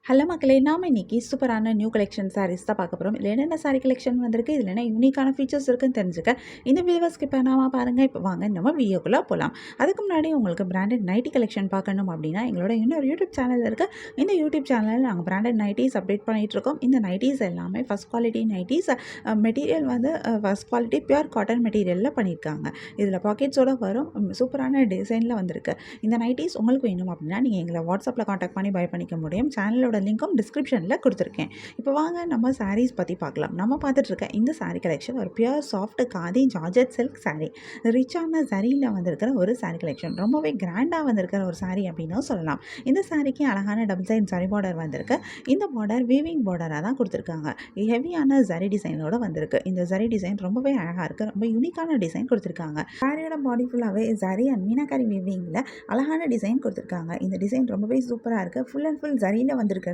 Hello மக்களே, நாம இன்னைக்கு சூப்பரான நியூ கலெக்ஷன் சாரீஸ் தான் பார்க்க போகிறோம். இதில் என்னென்ன சாரீ கலெக்ஷன் வந்திருக்கு, இதில் என்ன யூனிக்கான ஃபீச்சர்ஸ் இருக்குன்னு தெரிஞ்சுக்க இந்த வீடியோவை ஸ்கிப் பண்ணாமல் பாருங்கள். இப்போ வாங்க நம்ம வீடியோக்குள்ளே போகலாம். அதுக்கு முன்னாடி உங்களுக்கு பிராண்டட் நைட்டி கலெக்ஷன் பார்க்கணும் அப்படின்னா எங்களோட இன்னொரு யூடியூப் சேனல் இருக்குது. இந்த யூடியூப் சேனலில் நாங்கள் பிராண்டட் நைட்டிஸ் அப்டேட் பண்ணிகிட்ருக்கோம். இந்த நைட்டிஸ் எல்லாமே ஃபஸ்ட் குவாலிட்டி நைட்டிஸ். மெட்டீரியல் வந்து ஃபஸ்ட் குவாலிட்டி பியூர் காட்டன் மெட்டீரியலில் பண்ணியிருக்காங்க. இதில் பாக்கெட்ஸோடு வரும். சூப்பரான டிசைனில் வந்திருக்கு. இந்த நைட்டிஸ் உங்களுக்கு வேணும் அப்படின்னா நீங்கள் எங்களை வாட்ஸ்அப்பில் காண்டாக்ட் பண்ணி பை பண்ணிக்க முடியும். சேனலோட லிங்க்கும் டிஸ்கிரிப்ஷனில் கொடுத்துருக்கேன். இப்போ வாங்க நம்ம சாரீஸ் பற்றி பார்க்கலாம். நம்ம பார்த்துட்ருக்க இந்த சாரீ கலெக்ஷன் ஒரு pure soft khadi georgette silk sari. ரிச்சான சரியில் வந்திருக்கிற ஒரு சாரீ கலெக்ஷன். ரொம்பவே கிராண்டாக வந்திருக்கிற ஒரு சாரீ அப்படின்னு சொல்லலாம். இந்த சாரீக்கு அழகான டபுள் சைட் ஜரி பார்டர் வந்திருக்கு. இந்த பார்டர் வீவிங் பார்டராக தான் கொடுத்துருக்காங்க. ஹெவியான ஜரி டிசைனோட வந்திருக்கு. இந்த ஜரி டிசைன் ரொம்பவே அழகாக இருக்குது. ரொம்ப யூனிக்கான டிசைன் கொடுத்துருக்காங்க. சாரியோட பாடி ஃபுல்லாகவே ஜரி அண்ட் மீனாக்காரி வீவிங்கில் அழகான டிசைன் கொடுத்துருக்காங்க. இந்த டிசைன் ரொம்பவே சூப்பராக இருக்குது. ஃபுல் அண்ட் ஃபுல் ஜரியில் வந்திருக்கிறது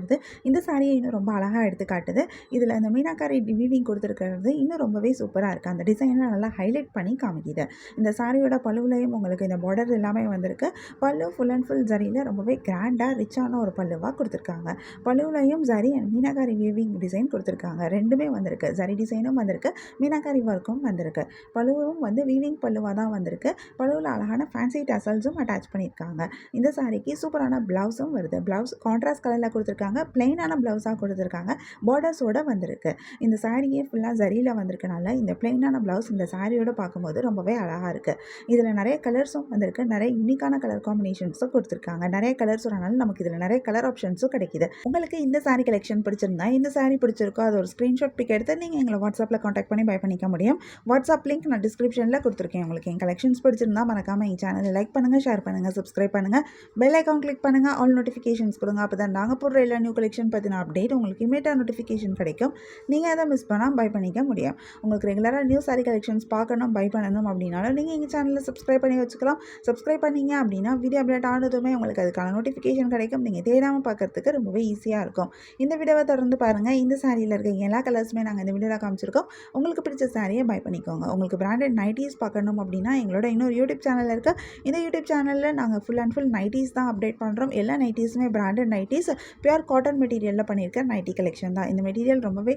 இந்த சாரியை இன்னும் ரொம்ப அழகாக எடுத்து காட்டுது. இதில் அந்த மீனாக்காரி வீவிங் கொடுத்துருக்கிறது இன்னும் ரொம்பவே சூப்பராக இருக்குது. அந்த டிசைனை நல்லா ஹைலைட் பண்ணி காமிக்குது. இந்த சாரியோட பல்லுவிலையும் உங்களுக்கு இந்த பார்டர் எல்லாமே வந்திருக்கு. பல்லு ஃபுல் அண்ட் ஃபுல் ஜரியில் ரொம்பவே கிராண்டாக ரிச்சான ஒரு பல்லுவாக கொடுத்துருக்காங்க. பல்லுவிலையும் zari and meenakari weaving design கொடுத்துருக்காங்க. ரெண்டுமே வந்திருக்கு. ஜரி டிசைனும் வந்திருக்கு, மீனாக்காரி ஒர்க்கும் வந்திருக்கு. பல்லுவும் வந்து வீவிங் பல்லுவாக தான் வந்திருக்கு. பல்லுவில் அழகான ஃபேன்சி டசல்ஸும் அட்டாச் பண்ணியிருக்காங்க. இந்த சாரிக்கு சூப்பரான ப்ளவுஸும் வருது. ப்ளவுஸ் கான்ட்ராஸ்ட் கலரில் கொடுத்துருக்காங்க. பிளெயினான ப்ளவுஸாக கொடுத்துருக்காங்க. பார்டர்ஸோடு வந்திருக்கு. இந்த சாரியே ஃபுல்லாக ஜரியில் வந்திருக்கனால இந்த பிளெயினான ப்ளவுஸ் இந்த சாரியோட பார்க்கும்போது ரொம்பவே அழகாக இருக்குது. இதில் நிறைய கலர்ஸும் வந்திருக்கு. நிறைய யூனிக்கான கலர் காம்பினேஷன்ஸும் கொடுத்துருக்காங்க. நிறைய கலர்ஸ் வரனால நமக்கு இதில் நிறைய கலர் ஆப்ஷன்ஸும் கிடைக்குது. உங்களுக்கு இந்த சாரீ கலெக்ஷன் பிடிச்சிருந்தா, இந்த சாரீ பிடிச்சிருக்கோ அது ஒரு ஸ்க்ரீன்ஷாட் பிக் எடுத்து நீங்கள் எங்களை வாட்ஸ்அப்பில் காண்டாக்ட் பண்ணி பை பண்ணிக்க முடியும். வாட்ஸ்அப் லிங்க் நான் டிஸ்கிரிப்ஷனில் கொடுத்துருக்கேன். உங்களுக்கு என் கலெக்ஷன்ஸ் பிடிச்சிருந்தா மறக்காமல் என் சேனலை லைக் பண்ணுங்கள், ஷேர் பண்ணுங்கள், சப்ஸ்கிரைப் பண்ணுங்கள், பெல் ஐக்கான் கிளிக் பண்ணுங்கள், ஆல் நோட்டிஃபிகேஷன்ஸ் கொடுங்க. அப்போ தான் நாங்கள் போடுற எல்லா நியூ கலெக்ஷன் பற்றின அப்டேட் உங்களுக்கு இமீடியட்டாக நோட்டிஃபிகேஷன் கிடைக்கும். நீங்கள் அதை மிஸ் பண்ணால் பை பண்ணிக்க முடியும். உங்களுக்கு ரெகுலராக நியூ சாரீ கலெக்ஷன்ஸ் பார்க்கணும், பை பண்ணணும் அப்படின்னாலும் நீங்கள் எங்கள் சேனலில் சப்ஸ்கிரைப் பண்ணி வச்சுக்கலாம். சப்ஸ்கிரைப் பண்ணிங்க அப்படின்னா வீடியோ அப்டேட் ஆனதுமே உங்களுக்கு அதுக்கான நோட்டிஃபிகேஷன் கிடைக்கும். நீங்கள் தேடாமல் பார்க்குறதுக்கு ரொம்பவே ஈஸியாக இருக்கும். இந்த வீடியோவை தொடர்ந்து பாருங்கள். இந்த சாரியில் இருக்க எல்லா கலர்ஸுமே நாங்கள் இந்த வீடியோவில் காமிச்சிருக்கோம். உங்களுக்கு பிடிச்ச சாரியை பை பண்ணிக்கோங்க. உங்களுக்கு பிராண்டட் நைட்டிஸ் பார்க்கணும் அப்படின்னா எங்களோட இன்னொரு யூடியூப் சேனல் இருக்குது. இந்த யூடியூப் சேனலில் நாங்கள் ஃபுல் அண்ட் ஃபுல் நைட்டிஸ் தான் அப்டேட் பண்ணுறோம். எல்லா நைட்டிஸுமே பிராண்டட் நைட்டிஸ், பியூர் காட்டன் மெட்டீரியலில் பண்ணியிருக்க நைட்டி கலெக்ஷன் தான். இந்த மெட்டீரியல் ரொம்பவே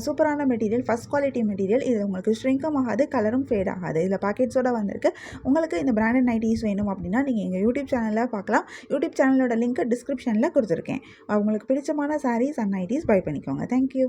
சூப்பரான மெட்டீரியல், ஃபஸ்ட் குவாலிட்டி மெட்டீரியல். இது உங்களுக்கு ஷ்ரிங்கும் ஆகாது, கலரும் ஃபேட் ஆகாது. இதில் பாக்கெட்ஸோடு வந்திருக்கு. உங்களுக்கு இந்த பிராண்டட் நைட்டிஸ் வேணும் அப்படின்னா நீங்கள் எங்கள் யூடியூப் சேனலில் பார்க்கலாம். யூடியூப் சேனலோட லிங்க் டிஸ்கிரிப்ஷனில் கொடுத்துருக்கேன். உங்களுக்கு பிடிச்சமான சாரீஸ் அண்ட் நைட்டிஸ் பை பண்ணிக்கோங்க. தேங்க்யூ.